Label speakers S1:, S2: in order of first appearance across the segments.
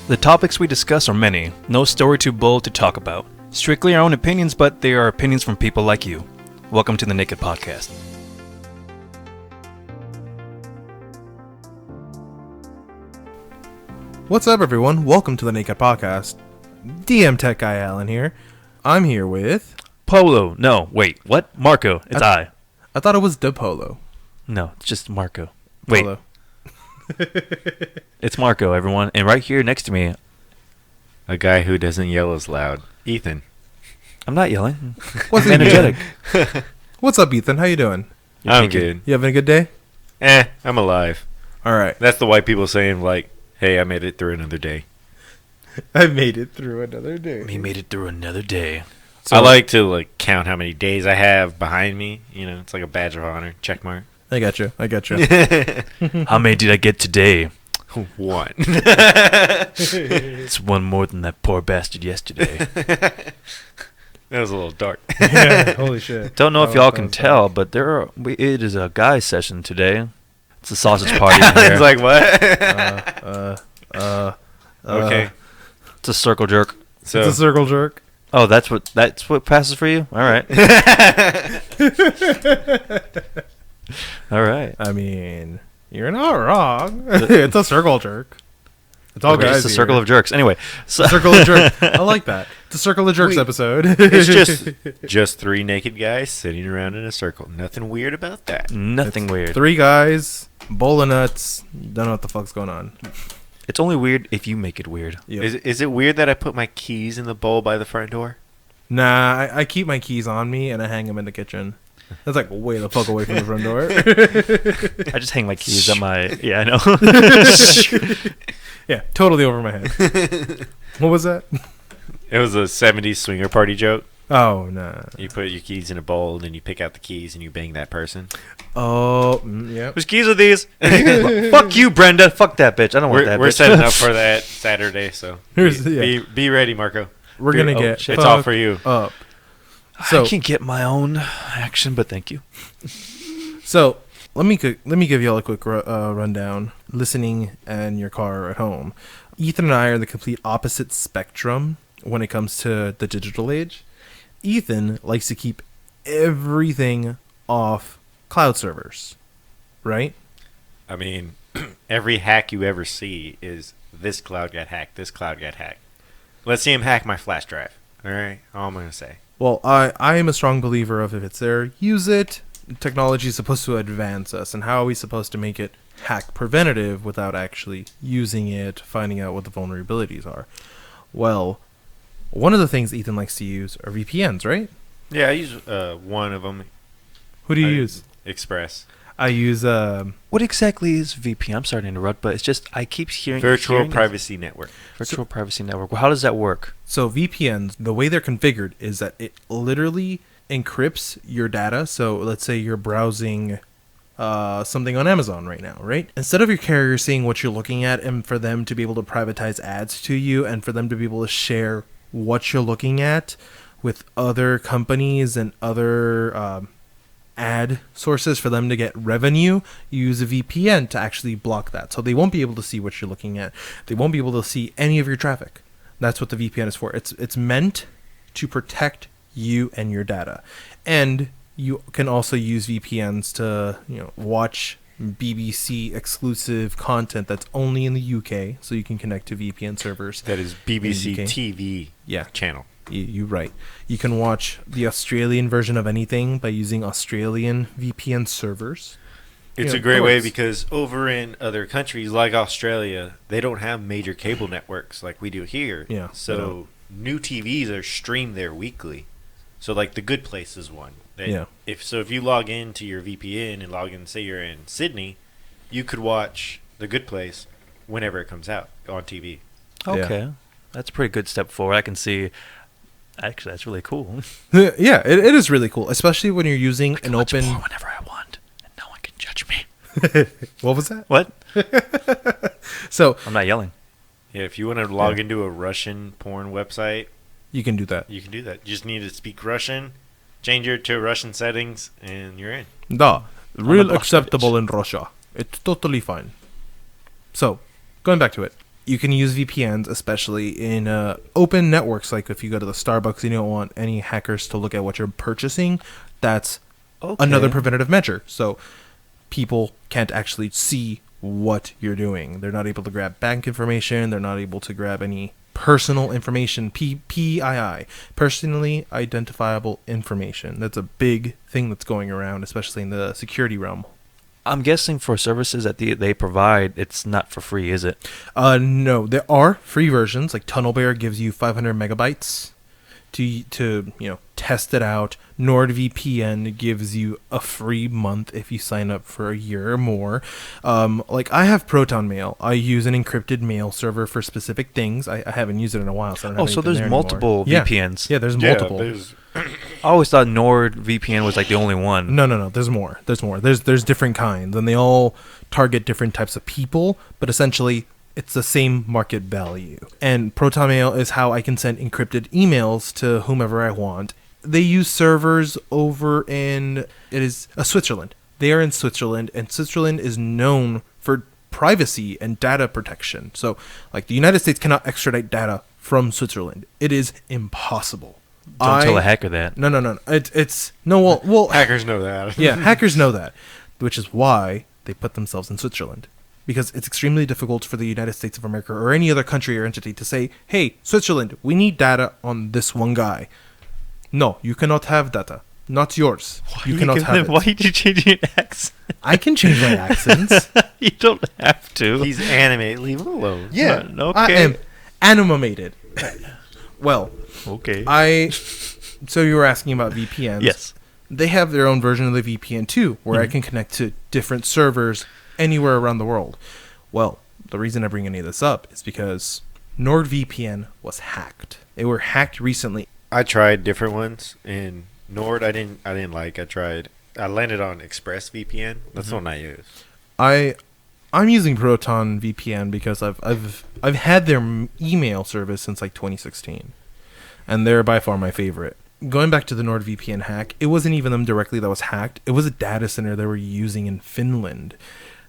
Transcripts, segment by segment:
S1: The topics we discuss are many, no story too bold to talk about. Strictly our own opinions, but they are opinions from people like you. Welcome to the NAKE'd podcast.
S2: What's up, everyone? Welcome to the NAKE'd podcast. DM Tech Guy Alan here. I'm here with...
S1: Polo. No, wait, what? Marco. It's I.
S2: I thought it was DePolo.
S1: No, it's just Marco. Wait.
S2: Polo.
S1: It's Marco, everyone. And right here next to me,
S3: a guy who doesn't yell as loud. Ethan.
S1: I'm not yelling.
S2: What's
S1: energetic.
S2: What's up, Ethan? How you doing?
S3: I'm good.
S2: You having a good day?
S3: I'm alive.
S2: All right.
S3: That's the white people saying, like, hey, I made it through another day.
S2: I made it through another day.
S1: He made it through another day.
S3: So I like to count how many days I have behind me. You know, it's like a badge of honor. Check mark.
S2: I got you.
S1: How many did I get today?
S3: One.
S1: It's one more than that poor bastard yesterday.
S3: That was a little dark.
S2: Yeah, holy shit.
S1: Don't know if y'all can tell, but it is a guy session today. It's a sausage party in here.
S3: It's like, what? Okay.
S1: It's a circle jerk.
S3: So,
S2: it's a circle jerk.
S1: Oh, that's what passes for you? All right. All right.
S2: I mean, you're not wrong. It's a circle jerk. It's all guys.
S1: It's a circle of jerks. Anyway,
S2: so circle of jerks. I like that. It's a circle of jerks episode.
S3: It's just three naked guys sitting around in a circle. Nothing weird about that.
S1: Nothing weird.
S2: Three guys, bowl of nuts. Don't know what the fuck's going on.
S1: It's only weird if you make it weird.
S2: Yep.
S3: Is it weird that I put my keys in the bowl by the front door?
S2: Nah, I keep my keys on me and I hang them in the kitchen. That's like way the fuck away from the front door.
S1: I just hang my keys at my... Yeah, I know.
S2: Yeah, totally over my head. What was that?
S3: It was a 70s swinger party joke.
S2: Oh, nah.
S3: You put your keys in a bowl, and then you pick out the keys, and you bang that person.
S2: Oh, yeah.
S1: Whose keys are these? Fuck you, Brenda. Fuck that bitch. I don't want that bitch.
S3: We're setting up for that Saturday, so be ready, Marco.
S2: We're going to get
S3: it's all for you.
S2: Up. So,
S1: I can get my own action, but thank you.
S2: So, let me give y'all a quick rundown. Listening in your car or at home. Ethan and I are the complete opposite spectrum when it comes to the digital age. Ethan likes to keep everything off cloud servers, right?
S3: I mean, every hack you ever see is this cloud got hacked, this cloud got hacked. Let's see him hack my flash drive. All right? All I'm going to say.
S2: Well, I am a strong believer of if it's there, use it. Technology is supposed to advance us, and how are we supposed to make it hack preventative without actually using it, finding out what the vulnerabilities are? Well, one of the things Ethan likes to use are VPNs, right?
S3: Yeah, I use one of them.
S2: Who do you use?
S3: Express.
S2: I use...
S1: What exactly is VPN? I'm sorry to interrupt, but it's just I keep hearing...
S3: Virtual Privacy Network.
S1: Virtual Privacy Network. Well, how does that work?
S2: So VPNs, the way they're configured is that it literally encrypts your data. So let's say you're browsing something on Amazon right now, right? Instead of your carrier seeing what you're looking at and for them to be able to privatize ads to you and for them to be able to share what you're looking at with other companies and other ad sources for them to get revenue, you use a VPN to actually block that. So they won't be able to see what you're looking at. They won't be able to see any of your traffic. That's what the VPN is for. It's meant to protect you and your data. And you can also use VPNs to, watch BBC exclusive content that's only in the UK, so you can connect to VPN servers.
S3: That is BBC TV channel.
S2: You're right. You can watch the Australian version of anything by using Australian VPN servers.
S3: It's a great way because over in other countries like Australia, they don't have major cable networks like we do here.
S2: Yeah.
S3: So new TVs are streamed there weekly. So like The Good Place is one. If you log into your VPN and log in, say you're in Sydney, you could watch The Good Place whenever it comes out on TV.
S1: Okay.
S2: Yeah.
S1: That's a pretty good step forward. I can see... Actually, that's really cool.
S2: Yeah, it is really cool, especially when you're using an open...
S1: More whenever I want, and no one can judge me.
S2: What was that?
S1: What?
S2: So
S1: I'm not yelling.
S3: Yeah, if you want to log into a Russian porn website...
S2: You can do that.
S3: You can do that. You just need to speak Russian, change it to Russian settings, and you're in.
S2: Da. Real acceptable in Russia. It's totally fine. So, going back to it. You can use VPNs, especially in open networks. Like if you go to the Starbucks and you don't want any hackers to look at what you're purchasing, that's another preventative measure. So people can't actually see what you're doing. They're not able to grab bank information. They're not able to grab any personal information, PII, personally identifiable information. That's a big thing that's going around, especially in the security realm.
S1: I'm guessing for services that they provide, it's not for free, is it?
S2: No, there are free versions. Like TunnelBear gives you 500 megabytes to test it out. NordVPN gives you a free month if you sign up for a year or more. Like I have Proton Mail. I use an encrypted mail server for specific things. I haven't used it in a while, so I don't have
S1: so there's
S2: there
S1: multiple
S2: anymore.
S1: VPNs.
S2: Yeah, there's multiple.
S1: I always thought NordVPN was like the only one.
S2: No. There's more. There's different kinds, and they all target different types of people. But essentially, it's the same market value. And Proton Mail is how I can send encrypted emails to whomever I want. They use servers over in Switzerland. They are in Switzerland, and Switzerland is known for privacy and data protection. So, like the United States cannot extradite data from Switzerland. It is impossible.
S1: Don't tell a hacker that.
S2: No. Well,
S3: hackers know that.
S2: Yeah, hackers know that, which is why they put themselves in Switzerland. Because it's extremely difficult for the United States of America or any other country or entity to say, hey, Switzerland, we need data on this one guy. No, you cannot have data. Not yours. You cannot have it.
S1: Why did you change your accent?
S2: I can change my accents.
S1: You don't have to.
S3: He's animated. Leave him alone.
S2: Yeah.
S1: Okay.
S2: I am animated. Well,
S1: okay.
S2: So you were asking about VPNs.
S1: Yes.
S2: They have their own version of the VPN too, where I can connect to different servers anywhere around the world. Well, the reason I bring any of this up is because NordVPN was hacked. They were hacked recently.
S3: I tried different ones, and Nord I didn't like. I landed on ExpressVPN. That's the one I use.
S2: I'm using Proton VPN because I've had their email service since like 2016, and they're by far my favorite. Going back to the NordVPN hack, it wasn't even them directly that was hacked. It was a data center they were using in Finland.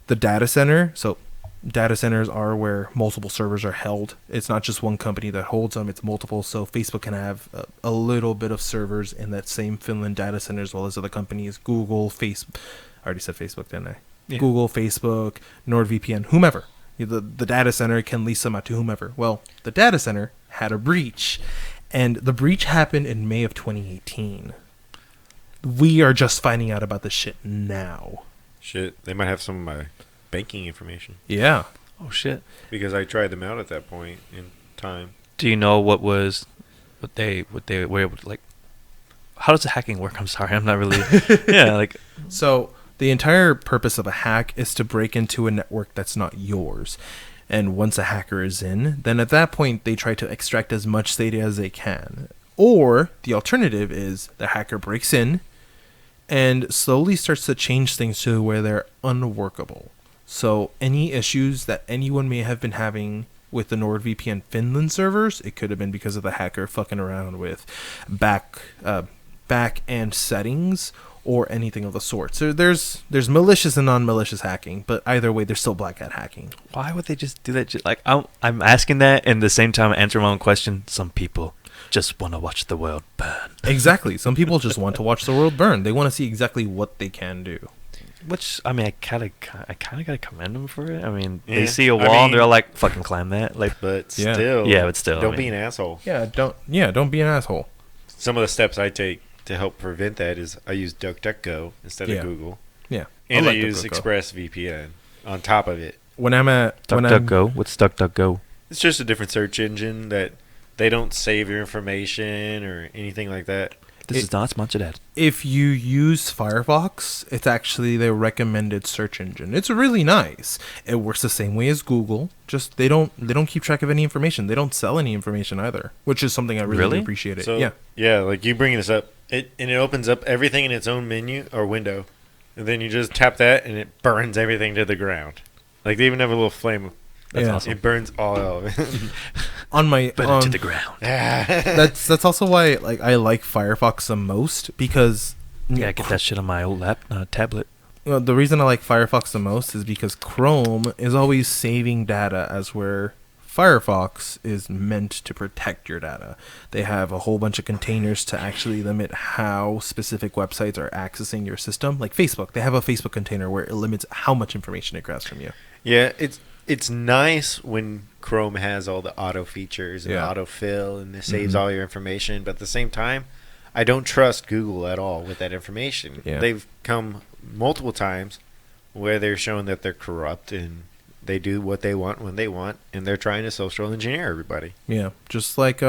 S2: The data center, so data centers are where multiple servers are held. It's not just one company that holds them, it's multiple. So Facebook can have a little bit of servers in that same Finland data center as well as other companies. Google, Facebook. I already said Facebook, didn't I? Yeah. Google, Facebook, NordVPN, whomever. The data center can lease them out to whomever. Well, the data center had a breach, and the breach happened in May of 2018. We are just finding out about this shit now.
S3: Shit, they might have some of my banking information.
S2: Yeah.
S1: Oh shit.
S3: Because I tried them out at that point in time.
S1: Do you know what they were able to, like, how does the hacking work? I'm sorry, I'm not really yeah, like,
S2: so the entire purpose of a hack is to break into a network that's not yours. And once a hacker is in, then at that point they try to extract as much data as they can. Or the alternative is the hacker breaks in and slowly starts to change things to where they're unworkable. So any issues that anyone may have been having with the NordVPN Finland servers, it could have been because of the hacker fucking around with back end settings or anything of the sort. So there's malicious and non-malicious hacking, but either way, there's still black hat hacking.
S1: Why would they just do that? Like, I'm asking that, and at the same time answering my own question. Some people just want to watch the world burn.
S2: Exactly. Some people just want to watch the world burn. They want to see exactly what they can do.
S1: Which, I mean, I kind of gotta commend them for it. I mean, they see a wall and they're like, "Fucking climb that!" Like,
S3: but still, don't be an asshole.
S2: Yeah, don't be an asshole.
S3: Some of the steps I take to help prevent that is I use DuckDuckGo instead of Google.
S2: Yeah,
S3: and I use ExpressVPN on top of it.
S2: When I'm at
S1: DuckDuckGo, what's DuckDuckGo?
S3: It's just a different search engine that they don't save your information or anything like that.
S1: This is not sponsored ad.
S2: If you use Firefox, it's actually their recommended search engine. It's really nice. It works the same way as Google. Just they don't keep track of any information. They don't sell any information either, which is something I really appreciate.
S3: So, yeah, like you bringing this up, it opens up everything in its own menu or window, and then you just tap that and it burns everything to the ground. Like they even have a little flame. That's awesome. It burns all of it.
S1: To the ground.
S2: That's also why I like Firefox the most, because
S1: I get that shit on my old tablet.
S2: Well, the reason I like Firefox the most is because Chrome is always saving data as we're Firefox is meant to protect your data. They have a whole bunch of containers to actually limit how specific websites are accessing your system. Like Facebook, they have a Facebook container where it limits how much information it grabs from you.
S3: Yeah, it's nice when Chrome has all the auto features and autofill and it saves all your information, but at the same time, I don't trust Google at all with that information.
S2: Yeah.
S3: They've come multiple times where they're showing that they're corrupt and they do what they want when they want, and they're trying to social engineer everybody.
S2: Yeah, just like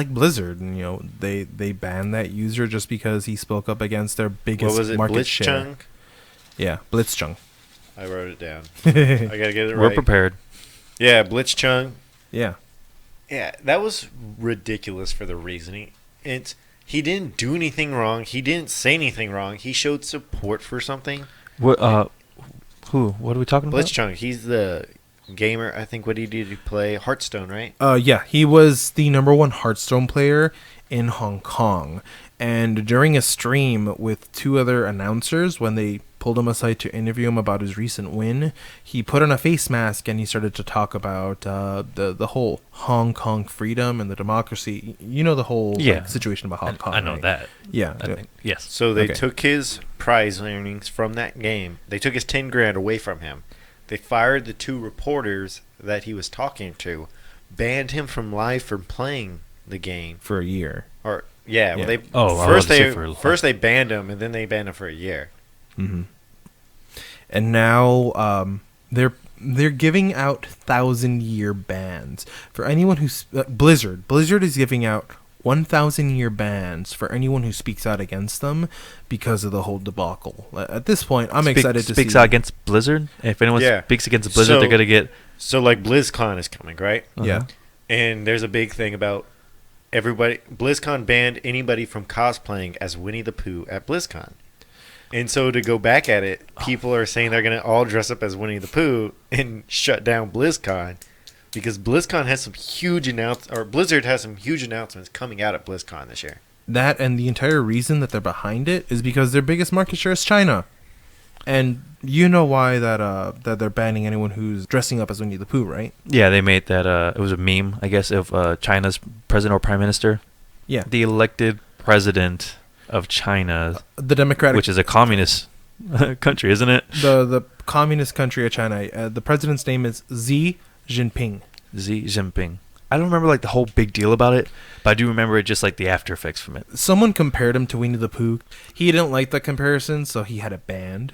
S2: Blizzard, and they banned that user just because he spoke up against their biggest
S3: What was it,
S2: market share.
S3: Blitzchung?
S2: Yeah, Blitzchung.
S3: I wrote it down. I gotta get it right.
S1: We're prepared.
S3: Yeah, Blitzchung.
S2: Yeah.
S3: Yeah, that was ridiculous for the reasoning. He didn't do anything wrong. He didn't say anything wrong. He showed support for something.
S1: What? Who? What are we talking about?
S3: Blitzchung, he's the gamer. I think what he did to play Hearthstone, right?
S2: Yeah, he was the #1 Hearthstone player in Hong Kong. And during a stream with 2 other announcers, when they pulled him aside to interview him about his recent win, he put on a face mask and he started to talk about the whole Hong Kong freedom and the democracy. You know the whole situation about Hong Kong.
S1: I know
S2: right?
S1: that.
S2: Yeah.
S1: I think, yes.
S3: So they took his prize earnings from that game. They took his 10 grand away from him. They fired the 2 reporters that he was talking to, banned him from playing the game
S2: for a year.
S3: First they banned him, and then they banned him for a year.
S2: Mm-hmm. And now they're giving out 1,000-year bans for anyone who's Blizzard. Blizzard is giving out 1,000-year bans for anyone who speaks out against them because of the whole debacle. At this point, I'm excited to see.
S1: Speaks out against Blizzard? If anyone speaks against Blizzard, they're going to get...
S3: So, like, BlizzCon is coming, right?
S2: Uh-huh. Yeah.
S3: And there's a big thing about everybody... BlizzCon banned anybody from cosplaying as Winnie the Pooh at BlizzCon. And so to go back at it, people are saying they're going to all dress up as Winnie the Pooh and shut down BlizzCon. Because BlizzCon has some huge Blizzard has some huge announcements coming out at BlizzCon this year.
S2: That, and the entire reason that they're behind it is because their biggest market share is China. And you know why that they're banning anyone who's dressing up as Winnie the Pooh, right?
S1: Yeah, they made that, it was a meme, I guess, of China's president or prime minister.
S2: Yeah.
S1: The elected president of China.
S2: The Democratic...
S1: Which is a communist country, isn't it?
S2: The communist country of China. The president's name is Xi Jinping.
S1: Xi Jinping. I don't remember like the whole big deal about it, but I do remember it just like the after effects from it.
S2: Someone compared him to Winnie the Pooh. He didn't like the comparison, so he had it banned.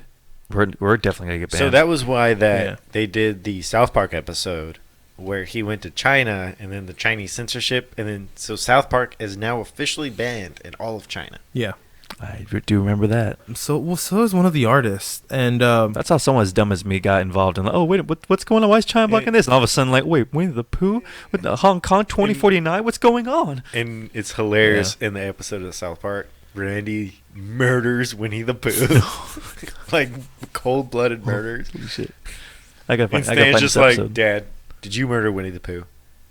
S1: We're definitely gonna get banned.
S3: So that was why they did the South Park episode where he went to China and then the Chinese censorship, and then so South Park is now officially banned in all of China.
S2: Yeah.
S1: I do remember that.
S2: So is one of the artists, and
S1: that's how someone as dumb as me got involved in. Like, oh wait, what's going on? Why is China blocking this? And all of a sudden, like, wait, Winnie the Pooh with the Hong Kong 2049? What's going on?
S3: And it's hilarious in the episode of South Park. Randy murders Winnie the Pooh, like cold-blooded murders.
S1: Holy shit! I got.
S3: And Stan's just like, Dad, did you murder Winnie the Pooh?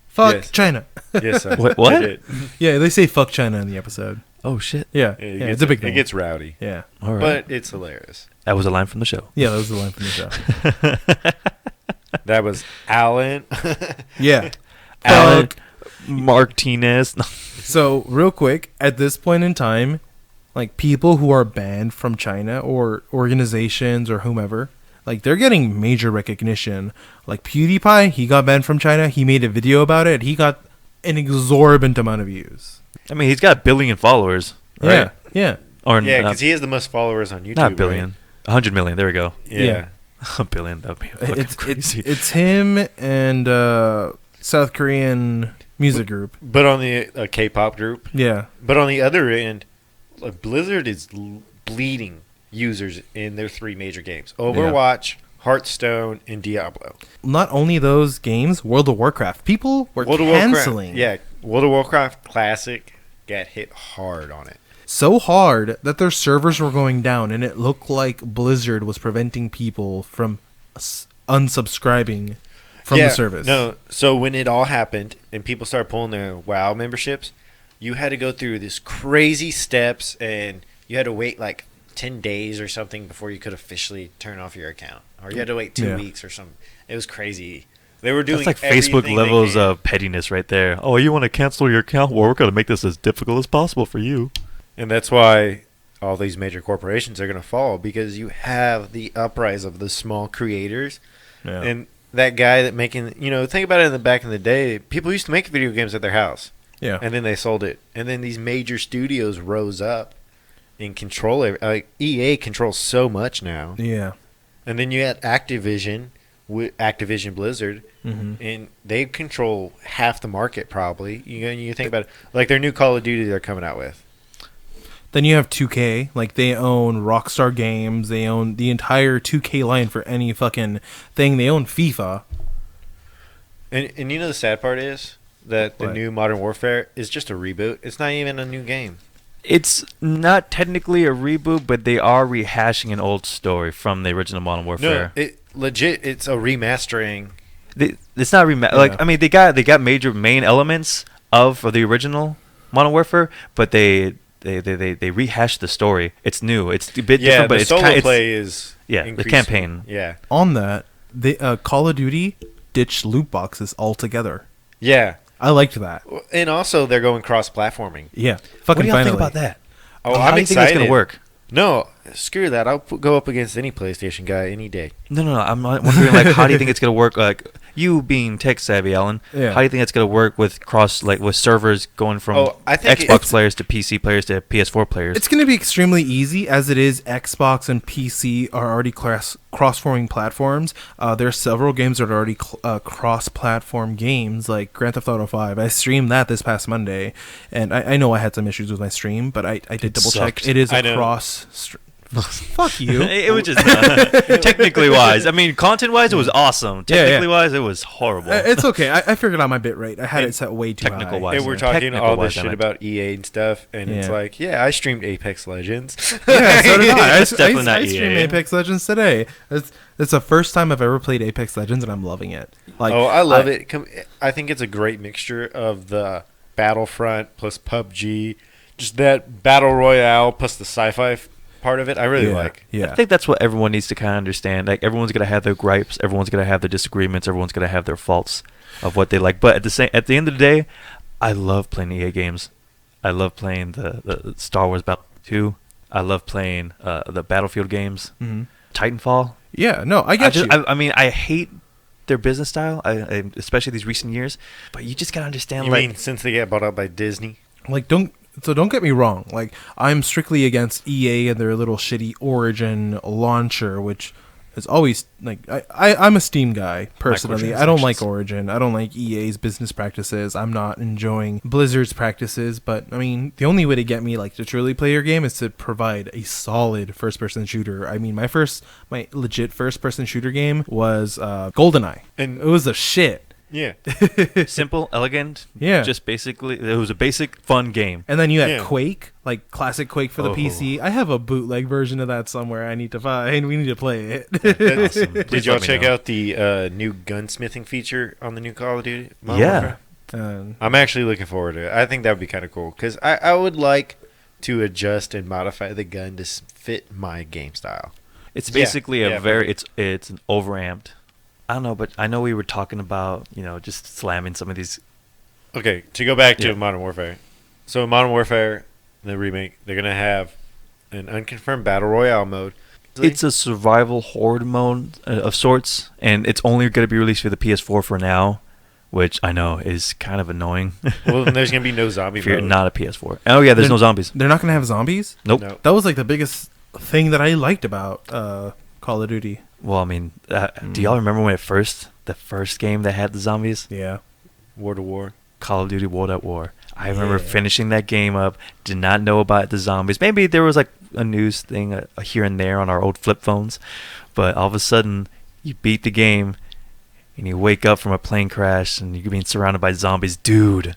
S2: Fuck China.
S3: Yes, sir.
S1: What?
S3: I did.
S2: Yeah, they say fuck China in the episode.
S1: Oh shit!
S2: Yeah, it's a big thing.
S3: It gets rowdy.
S2: Yeah,
S1: all right.
S3: But it's hilarious.
S1: That was a line from the show.
S2: Yeah, that was the line from the show.
S3: That was Alan.
S2: Yeah,
S1: Alan Martinez.
S2: So real quick, at this point in time, like people who are banned from China or organizations or whomever, like they're getting major recognition. Like PewDiePie, he got banned from China. He made a video about it. He got an exorbitant amount of views.
S1: I mean, he's got 1 billion followers, right?
S2: Yeah.
S1: Or
S3: because he has the most followers on YouTube.
S1: Not 1 billion. Right? 100 million. There we go.
S3: Yeah.
S1: 1 billion. That would be fucking crazy.
S2: It's him and South Korean music group.
S3: But on the K-pop group.
S2: Yeah.
S3: But on the other end, like Blizzard is bleeding users in their 3 major games: Overwatch, Hearthstone, and Diablo.
S2: Not only those games, World of Warcraft. People were canceling.
S3: World of Warcraft Classic got hit hard on it.
S2: So hard that their servers were going down, and it looked like Blizzard was preventing people from unsubscribing from the service.
S3: No, so when it all happened and people started pulling their WoW memberships, you had to go through this crazy steps, and you had to wait like 10 days or something before you could officially turn off your account. Or you had to wait 2 weeks or something. It was crazy. They were doing
S1: That's like Facebook
S3: everything they
S1: levels
S3: can.
S1: of pettiness right there. Oh, you want to cancel your account? Well, we're going to make this as difficult as possible for you.
S3: And that's why all these major corporations are going to fall, because you have the uprise of the small creators.
S2: Yeah.
S3: And that guy that making, think about it in the back in the day, people used to make video games at their house.
S2: Yeah.
S3: And then they sold it. And then these major studios rose up and control it. Like EA controls so much now.
S2: Yeah.
S3: And then you had Activision Blizzard,
S2: Mm-hmm.
S3: and they control half the market probably. You think about it, like their new Call of Duty they're coming out with.
S2: Then you have 2K. Like, they own Rockstar Games. They own the entire 2K line for any fucking thing. They own FIFA.
S3: And the sad part is that the
S2: What?
S3: new Modern Warfare is just a reboot. It's not even a new game.
S1: It's not technically a reboot, but they are rehashing an old story from the original Modern Warfare.
S3: No, it's a remastering.
S1: It's not
S2: Yeah.
S1: like, I mean, they got major main elements of the original Modern Warfare, but they rehashed the story. It's new. It's a bit different, but
S3: the
S1: it's
S3: solo play is
S1: the
S3: increasing.
S1: campaign.
S3: Yeah,
S2: On that, Call of Duty ditched loot boxes altogether.
S3: yeah,
S2: I liked that.
S3: and also they're going cross-platforming.
S2: Yeah.
S1: What
S2: Fucking
S1: do y'all
S2: finally.
S1: think about that?
S3: Oh,
S1: How
S3: I'm
S1: do you think
S3: excited.
S1: it's gonna work?
S3: No, screw that. I'll go up against any PlayStation guy any day.
S1: No. I'm not wondering, like, how do you think it's gonna work? Like, you being tech savvy, Alan,
S2: Yeah.
S1: how do you think it's gonna work with with servers going from
S3: I think
S1: Xbox
S3: it's-
S1: players to PC players to PS4 players?
S2: It's going to be extremely easy, as it is. Xbox and PC are already cross-forming platforms. There are several games that are already cross-platform games, like Grand Theft Auto 5. I streamed that this past Monday, and I know I had some issues with my stream, but I did
S1: It
S2: double-check.
S1: sucked.
S2: It is
S3: I
S2: a
S3: know.
S2: cross... Fuck you.
S1: It was just technically wise. I mean, content wise, it was awesome.
S2: Yeah, yeah.
S1: Technically wise, it was horrible.
S2: It's okay. I figured out my bit rate. I had it set way too
S1: Technical
S2: high.
S1: wise.
S3: And we're
S1: yeah.
S3: talking
S1: Technical
S3: all this
S1: wise, I
S3: shit
S1: meant.
S3: about EA and stuff, and it's
S2: Yeah.
S3: like, yeah, I streamed Apex Legends.
S2: Yeah, so did I.
S1: It's definitely not
S2: I streamed
S1: EA.
S2: Apex Legends today. It's the first time I've ever played Apex Legends, and I'm loving it. Like,
S3: Oh, I love it. I think it's a great mixture of the Battlefront plus PUBG, just that battle royale plus the sci-fi part of it. I really like.
S2: Yeah.
S1: I think that's what everyone needs to kind of understand. Like, everyone's gonna have their gripes, everyone's gonna have their disagreements, everyone's gonna have their faults of what they like. But at the end of the day, I love playing EA games. I love playing the Star Wars Battle 2. I love playing the Battlefield games.
S2: Mhm.
S1: Titanfall.
S2: Yeah. No, I get you.
S1: I mean, I hate their business style, especially these recent years. But you just gotta understand,
S3: You
S1: like,
S3: mean since they got bought out by Disney?
S2: Like, don't get me wrong. Like, I'm strictly against EA and their little shitty Origin launcher, which is always like I'm a Steam guy personally. I don't like
S1: Microtransactions.
S2: Origin. I don't like EA's business practices. I'm not enjoying Blizzard's practices. But I mean, the only way to get me like to truly play your game is to provide a solid first-person shooter. I mean, my legit first-person shooter game was GoldenEye,
S3: And
S2: it was a shit.
S3: yeah,
S1: simple, elegant.
S2: Yeah.
S1: Just basically, it was a basic, fun game.
S2: And then you had
S3: Yeah.
S2: Quake, like classic Quake for the
S1: Oh.
S2: PC. I have a bootleg version of that somewhere. I need to find. We need to play it.
S1: Awesome.
S3: did
S1: Please
S3: y'all
S1: let me
S3: check
S1: know.
S3: out the new gunsmithing feature on the new Call of Duty? Modern
S1: Yeah.
S3: Warfare?
S2: Um,
S3: I'm actually looking forward to it. I think that would be kind of cool because I would like to adjust and modify the gun to fit my game style.
S1: It's
S3: Yeah,
S1: basically
S3: yeah,
S1: it's an overamped. I don't know, but I know we were talking about, just slamming some of these.
S3: Okay, to go back to
S1: Yeah.
S3: Modern Warfare. So in Modern Warfare, the remake, they're gonna have an unconfirmed battle royale mode.
S1: It's a survival horde mode of sorts, and it's only going to be released for the PS4 for now, which I know is kind of annoying.
S3: Well, then there's gonna be no zombie
S1: If you're
S3: mode.
S1: not a PS4. Oh yeah, there's no zombies.
S2: they're not gonna have zombies.
S1: Nope.
S3: No.
S2: That was like the biggest thing that I liked about Call of Duty.
S1: Well, I mean, do y'all remember when the first game that had the zombies?
S2: Yeah.
S3: War to War.
S1: Call of Duty World at War. I remember
S2: Yeah.
S1: finishing that game up, did not know about the zombies. Maybe there was like a news thing here and there on our old flip phones, but all of a sudden you beat the game and you wake up from a plane crash and you're being surrounded by zombies. Dude.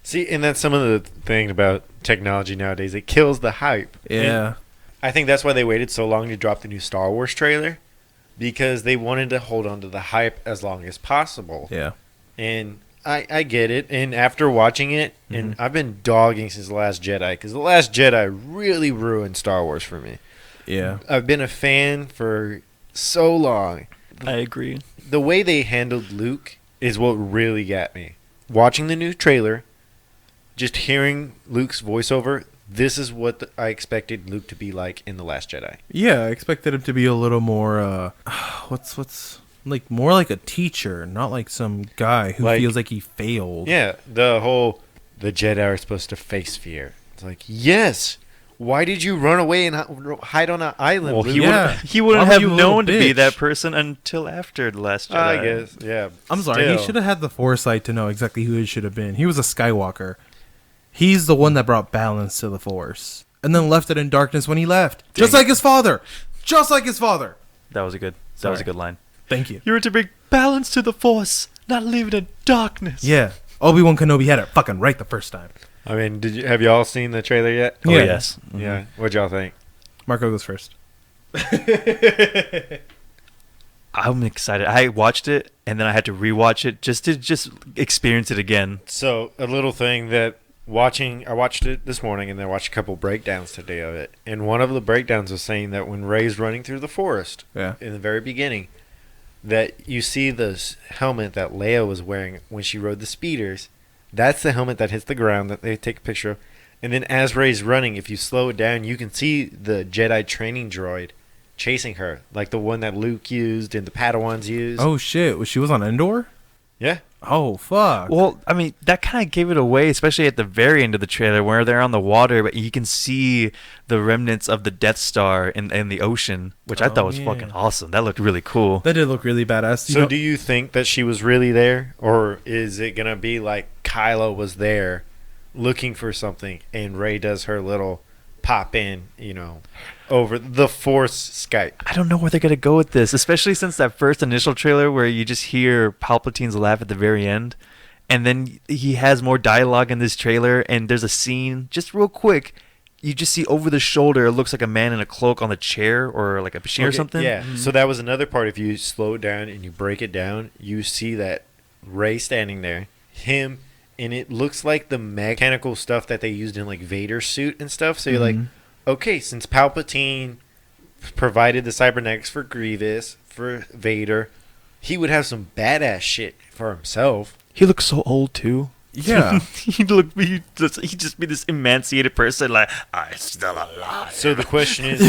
S3: See, and that's some of the thing about technology nowadays. It kills the hype.
S2: Yeah.
S3: And I think that's why they waited so long to drop the new Star Wars trailer, because they wanted to hold on to the hype as long as possible.
S2: Yeah.
S3: And I get it. And after watching it, and I've been dogging since The Last Jedi, because The Last Jedi really ruined Star Wars for me.
S2: Yeah.
S3: I've been a fan for so long.
S1: I agree.
S3: The way they handled Luke is what really got me. Watching the new trailer, just hearing Luke's voiceover, this is what I expected Luke to be like in The Last Jedi.
S2: Yeah, I expected him to be a little more, what's like more like a teacher, not like some guy who feels like he failed.
S3: Yeah, the Jedi are supposed to face fear. It's like, yes. Why did you run away and hide on an island?
S1: Well,
S3: Luke?
S1: he wouldn't have known to be that person until after The Last Jedi.
S3: I guess, yeah.
S2: I'm sorry, he should have had the foresight to know exactly who he should have been. He was a Skywalker. He's the one that brought balance to the Force. And then left it in darkness when he left. Just like his father. Just like his father.
S1: That was a good line.
S2: Thank you.
S1: You were to bring balance to the Force, not leave it in darkness.
S2: Yeah. Obi-Wan Kenobi had it fucking right the first time.
S3: I mean, have y'all seen the trailer yet?
S1: Oh, yes.
S3: Mm-hmm. Yeah. What'd y'all think?
S2: Marco goes first.
S1: I'm excited. I watched it, and then I had to rewatch it just to experience it again.
S3: So, a little thing that I watched it this morning, and then I watched a couple breakdowns today of it. And one of the breakdowns was saying that when Rey's running through the forest, in the very beginning, that you see the helmet that Leia was wearing when she rode the speeders. That's the helmet that hits the ground that they take a picture of. And then as Rey's running, if you slow it down, you can see the Jedi training droid chasing her, like the one that Luke used and the Padawans used.
S2: Oh, shit. She was on Endor?
S3: Yeah.
S2: Oh, fuck.
S1: Well, I mean, that kind of gave it away, especially at the very end of the trailer where they're on the water, but you can see the remnants of the Death Star in the ocean, which I thought was fucking awesome. That looked really cool.
S2: That did look really badass.
S3: So do you think that she was really there? Or is it going to be like Kylo was there looking for something and Rey does her little pop in, over the Force Skype?
S1: I don't know where they're going to go with this, especially since that first initial trailer where you just hear Palpatine's laugh at the very end. And then he has more dialogue in this trailer, and there's a scene, just real quick, you just see over the shoulder, it looks like a man in a cloak on the chair or like a machine or something.
S3: Yeah, so that was another part. If you slow it down and you break it down, you see that Rey standing there, him, and it looks like the mechanical stuff that they used in like Vader's suit and stuff. So you're like, okay, since Palpatine provided the cybernetics for Grievous, for Vader, he would have some badass shit for himself.
S1: He looks so old too.
S2: Yeah.
S1: He'd just be this emaciated person like, I'm still alive.
S3: So the question is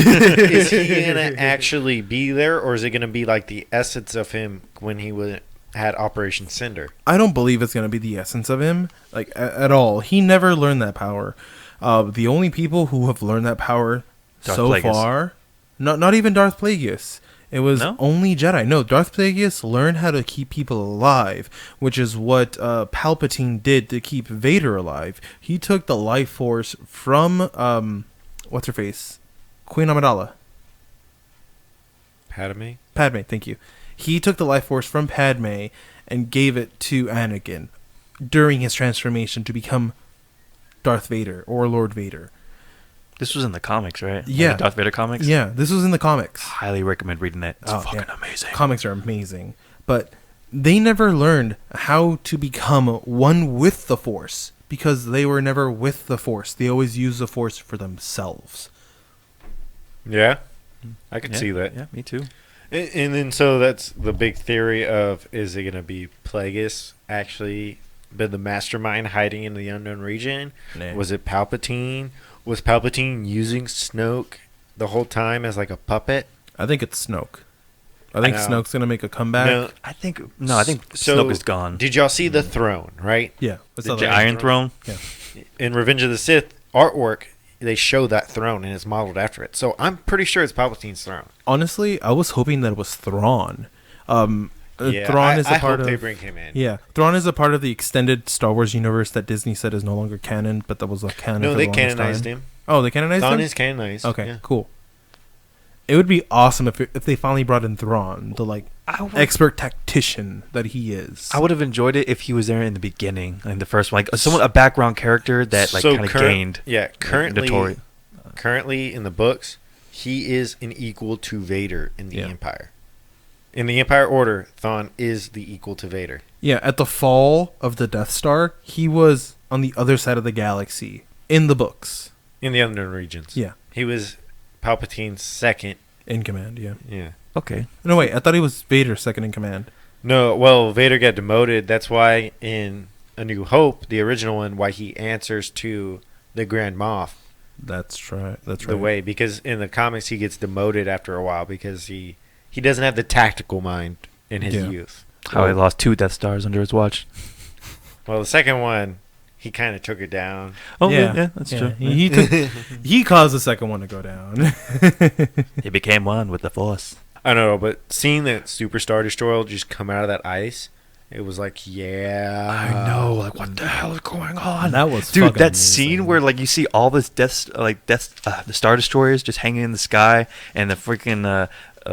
S3: he going to actually be there, or is it going to be like the essence of him when he had Operation Cinder?
S2: I don't believe it's going to be the essence of him, like, at all. He never learned that power. The only people who have learned that power far, not even Darth Plagueis. It was only Jedi. No, Darth Plagueis learned how to keep people alive, which is what Palpatine did to keep Vader alive. He took the life force from, what's her face? Queen Amidala.
S3: Padme,
S2: thank you. He took the life force from Padme and gave it to Anakin during his transformation to become Darth Vader or Lord Vader.
S1: This was in the comics, right?
S2: Yeah.
S1: Like the Darth Vader comics?
S2: Yeah, this was in the comics.
S1: Highly recommend reading that. It's fucking amazing.
S2: Comics are amazing. But they never learned how to become one with the Force because they were never with the Force. They always used the Force for themselves.
S3: Yeah, I could see that.
S1: Yeah, me too.
S3: And then so that's the big theory of, is it going to be Plagueis actually been the mastermind hiding in the unknown region?
S2: Nah.
S3: Was it Palpatine? Was Palpatine using Snoke the whole time as like a puppet?
S2: I think it's Snoke. I think Snoke's going to make a comeback.
S3: No,
S1: I think Snoke is gone.
S3: Did y'all see the throne, right?
S2: Yeah.
S1: The Iron Throne?
S2: Yeah.
S3: In Revenge of the Sith artwork, they show that throne and it's modeled after it. So I'm pretty sure it's Palpatine's throne.
S2: Honestly, I was hoping that it was Thrawn. Thrawn is a
S3: I
S2: part
S3: hope
S2: of.
S3: they bring him in.
S2: Yeah, Thrawn is a part of the extended Star Wars universe that Disney said is no longer canon, but that was a canon.
S3: No,
S2: for
S3: they
S2: the longest
S3: canonized
S2: time.
S3: him.
S2: Oh, they canonized him.
S3: Thrawn is canonized.
S2: Okay,
S3: yeah.
S2: cool. It would be awesome if they finally brought in Thrawn, the expert tactician that he is.
S1: I would have enjoyed it if he was there in the beginning, in the first one, like a background character that kind of gained.
S3: Yeah, currently in the books, he is an equal to Vader in the Empire. In the Empire Order, Thrawn is the equal to Vader.
S2: Yeah, at the fall of the Death Star, he was on the other side of the galaxy in the books.
S3: In the Unknown Regions.
S2: Yeah.
S3: He was Palpatine's second
S2: in command, yeah.
S3: Yeah.
S1: Okay.
S2: No, wait, I thought he was Vader's second in command.
S3: No, well, Vader got demoted. That's why in A New Hope, the original one, why he answers to the Grand Moff.
S2: That's right. That's right.
S3: The way, because in the comics he gets demoted after a while because he doesn't have the tactical mind in his youth.
S1: How he lost 2 Death Stars under his watch.
S3: Well, the second one, he kind of took it down.
S1: Oh yeah, that's true.
S2: He caused the second one to go down.
S1: He became one with the Force.
S3: I don't know, but seeing that Super Star Destroyer just come out of that ice, it was like, yeah.
S1: I know, like what the hell is going on?
S2: That was
S1: dude. That
S2: amazing.
S1: scene where like you see all this the Star Destroyers just hanging in the sky, and the freaking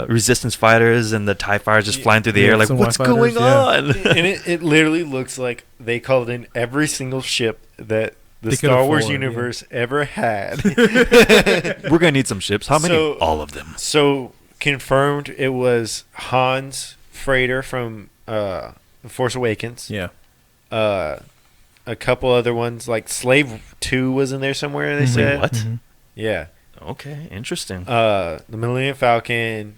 S1: Resistance fighters and the TIE fighters just flying through the air. Like, what's going on?
S3: And it literally looks like they called in every single ship that the Star Wars universe ever had.
S1: We're gonna need some ships. How many? All of them.
S3: So confirmed, it was Han's freighter from Force Awakens.
S2: Yeah.
S3: A couple other ones, like Slave 2 was in there somewhere, they said.
S1: Wait, what?
S2: Mm-hmm.
S3: Yeah.
S1: Okay, interesting.
S3: The Millennium Falcon.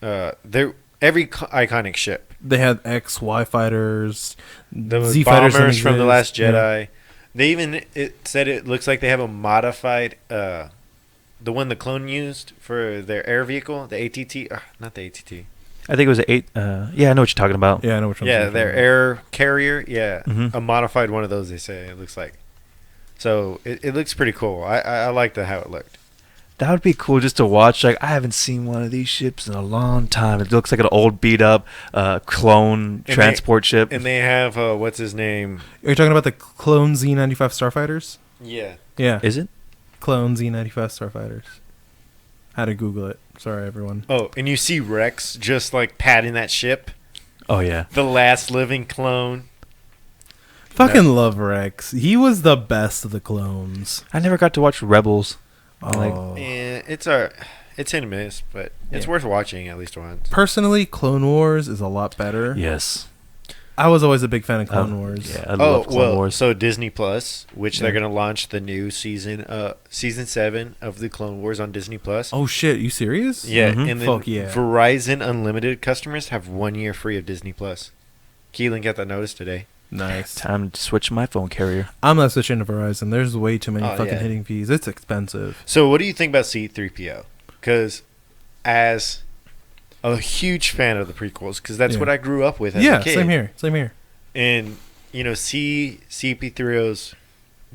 S3: They're every iconic ship.
S2: They had X-Y fighters,
S3: The
S2: Z
S3: bombers
S2: fighters
S3: from The Last Jedi.
S2: Yeah.
S3: They even said it looks like they have a modified the one the clone used for their air vehicle, the ATT. Not the ATT.
S1: I think it was an 8. Yeah, I know what you're talking about.
S2: Yeah, I know which one.
S3: Yeah, their air carrier. Yeah,
S1: Mhm.
S3: a modified one of those. They say it looks like. So it looks pretty cool. I liked how it looked.
S1: That would be cool just to watch. Like, I haven't seen one of these ships in a long time. It looks like an old, beat up clone transport ship.
S3: And they have what's his name?
S2: Are you talking about the clone Z-95 starfighters?
S3: Yeah.
S2: Yeah.
S1: Is it?
S2: Clone Z-95 starfighters. Had to Google it. Sorry, everyone.
S3: Oh, and you see Rex just like patting that ship.
S1: Oh yeah.
S3: The last living clone.
S2: Fucking love Rex. He was the best of the clones.
S1: I never got to watch Rebels.
S2: Oh.
S3: Yeah, it's hit and miss, but it's worth watching at least once.
S2: Personally, Clone Wars is a lot better.
S1: Yes.
S2: I was always a big fan of Clone Wars.
S1: Yeah, I love Clone Wars.
S3: So Disney Plus, which they're going to launch the new season 7 of the Clone Wars on Disney Plus.
S2: Oh shit, you serious?
S3: Yeah,
S1: Mhm.
S3: and then
S2: Fuck yeah.
S3: Verizon Unlimited customers have 1 year free of Disney Plus. Keelan got that notice today.
S2: Nice.
S1: Time to switch my phone carrier.
S2: I'm not switching to Verizon. There's way too many fucking
S3: yeah.
S2: hitting fees. It's expensive.
S3: So what do you think about C-3PO? Because as a huge fan of the prequels, because that's what I grew up with as a kid.
S2: Same here. Same here.
S3: And, see CP3O's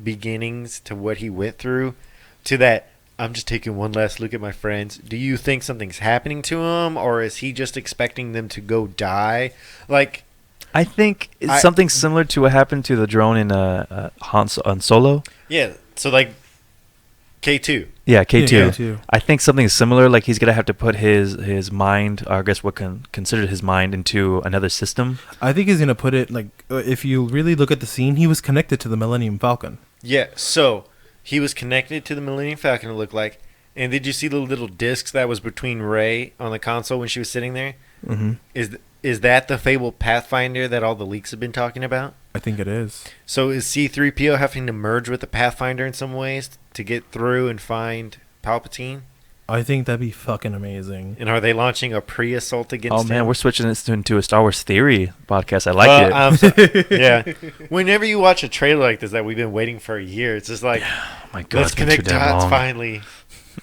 S3: beginnings to what he went through, to that, I'm just taking one last look at my friends. Do you think something's happening to him, or is he just expecting them to go die? Like,
S1: I think it's something similar to what happened to the drone in Han Solo.
S3: yeah, so like K2.
S1: Yeah, K2.
S2: Yeah, K2.
S1: I think something similar. Like he's gonna have to put his mind, or I guess what considered his mind, into another system.
S2: I think he's gonna put it like if you really look at the scene, he was connected to the Millennium Falcon.
S3: Yeah, so he was connected to the Millennium Falcon, it looked like. And did you see the little discs that was between Rey on the console when she was sitting there?
S2: Mm-hmm.
S3: Is that the fabled Pathfinder that all the leaks have been talking about?
S2: I think it is.
S3: So is C-3PO having to merge with the Pathfinder in some ways to get through and find Palpatine?
S2: I think that'd be fucking amazing.
S3: And are they launching a pre-assault against him?
S1: Oh man, we're switching this into a Star Wars theory podcast. I like it.
S3: Yeah. Whenever you watch a trailer like this that we've been waiting for a year, it's just like,
S1: Oh my God,
S3: let's
S1: it's been too
S3: connect
S1: damn
S3: dots
S1: long.
S3: finally.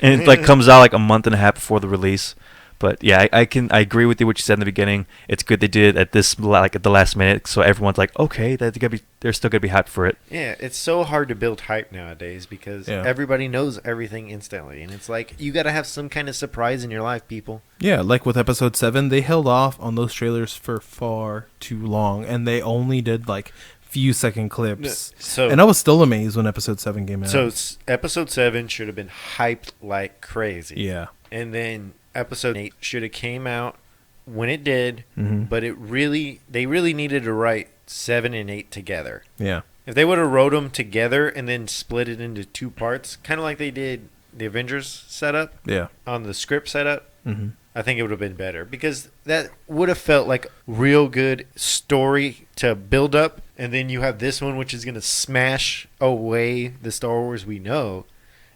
S1: And it like comes out like a month and a half before the release. But yeah, I agree with you what you said in the beginning. It's good they did it at this at the last minute, so everyone's like, okay, they're still gonna be hyped for it.
S3: Yeah, it's so hard to build hype nowadays because everybody knows everything instantly, and it's like you got to have some kind of surprise in your life, people.
S2: Yeah, like with episode 7, they held off on those trailers for far too long, and they only did like few second clips.
S3: So,
S2: and I was still amazed when episode 7 came out.
S3: So episode 7 should have been hyped like crazy.
S2: Yeah.
S3: And then episode 8 should have came out when it did,
S2: Mm-hmm.
S3: but they really needed to write 7 and 8 together.
S2: Yeah.
S3: If they would have wrote them together and then split it into 2 parts, kind of like they did the Avengers setup
S2: Yeah.
S3: on the script setup,
S2: Mm-hmm.
S3: I think it would have been better because that would have felt like real good story to build up, and then you have this one which is going to smash away the Star Wars we know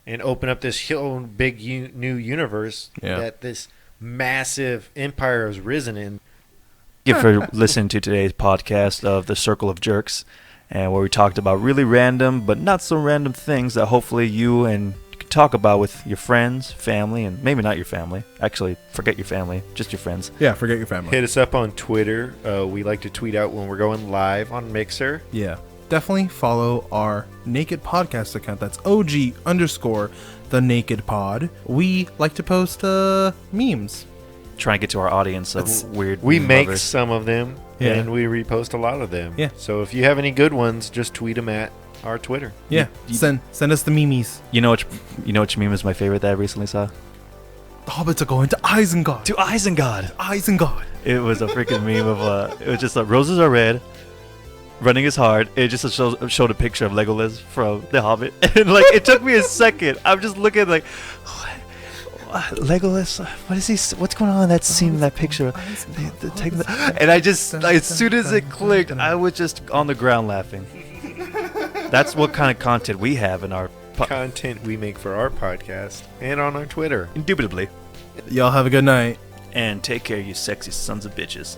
S3: and open up this whole big new universe that this massive empire has risen in.
S1: you for listening to today's podcast of The Circle of Jerks, and where we talked about really random but not so random things that hopefully you can talk about with your friends, family, and maybe not your family. Actually, forget your family, just your friends.
S2: Yeah, forget your family.
S3: Hit us up on Twitter. We like to tweet out when we're going live on Mixer.
S2: Yeah. Definitely follow our NAKE'd podcast account. That's OG_the NAKE'd pod. We like to post memes.
S1: Trying to get to our audience of weird
S3: We
S1: meme
S3: make
S1: lovers.
S3: some of them,
S2: Yeah.
S3: and we repost a lot of them.
S2: Yeah.
S3: So if you have any good ones, just tweet them at our Twitter.
S2: Yeah. Send us the memes.
S1: You know which meme is my favorite that I recently saw?
S2: The hobbits are going to Isengard.
S1: To Isengard.
S2: Isengard.
S1: It was a freaking meme of it was just roses are red, running is hard. It just showed a picture of Legolas from The Hobbit, and like it took me a second. I'm just looking like, Legolas, what is he? What's going on in that scene, in that picture? And I just, as soon as it clicked, I was just on the ground laughing. That's what kind of content we have in our
S3: Content we make for our podcast and on our Twitter.
S1: Indubitably.
S2: Y'all have a good night.
S1: And take care, you sexy sons of bitches.